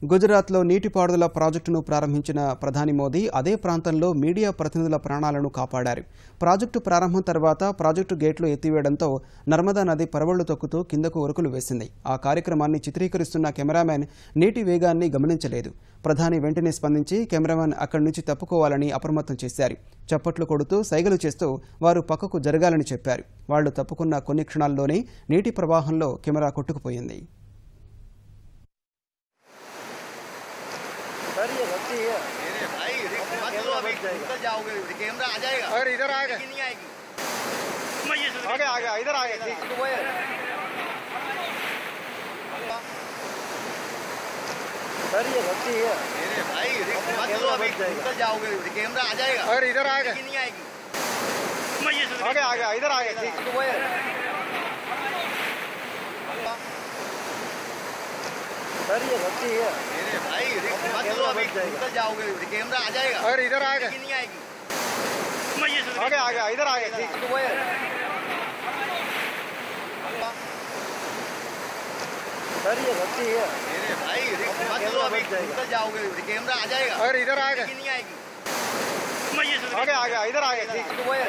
గుజరాత్లో నీటిపారుదల ప్రాజెక్టును ప్రారంభించిన ప్రధాని మోదీ అదే ప్రాంతంలో మీడియా ప్రతినిధుల ప్రాణాలను కాపాడారు. ప్రాజెక్టు ప్రారంభం తర్వాత ప్రాజెక్టు గేట్లు ఎత్తివేయడంతో నర్మదా నది పరవళ్లు తొక్కుతూ కిందకు ఉరుకులు వేసింది. ఆ కార్యక్రమాన్ని చిత్రీకరిస్తున్న కెమెరామెన్ నీటి వేగాన్ని గమనించలేదు. ప్రధాని వెంటనే స్పందించి కెమెరామెన్ అక్కడి నుంచి తప్పుకోవాలని అప్రమత్తం చేశారు. చప్పట్లు కొడుతూ సైగలు చేస్తూ వారు పక్కకు జరగాలని చెప్పారు. వాళ్లు తప్పుకున్న కొన్ని క్షణాల్లోనే నీటి ప్రవాహంలో కెమెరా కొట్టుకుపోయింది. सर ये गलती है। मेरे भाई मत लो, अभी निकल जाओगे, कैमरा आ जाएगा। अगर इधर आ गया नहीं आएगी। आ गया इधर आ गया ठीक तो वो है। सर ये गलती है। मेरे भाई मत लो, अभी निकल जाओगे, कैमरा आ जाएगा। अगर इधर आ गया नहीं आएगी। आ गया इधर आ गया ठीक तो वो है। सर ये गलती है। मेरे भाई मत लो, अभी निकल जाओगे, कैमरा आ जाएगा। अगर इधर आ गया नहीं आएगी। आ गया इधर आ गया ठीक तो वो है। सर ये गलती है। मेरे भाई मत लो, अभी निकल जाओगे, कैमरा आ जाएगा। अगर इधर आ गया नहीं आएगी। आ गया इधर आ गया ठीक तो वो है।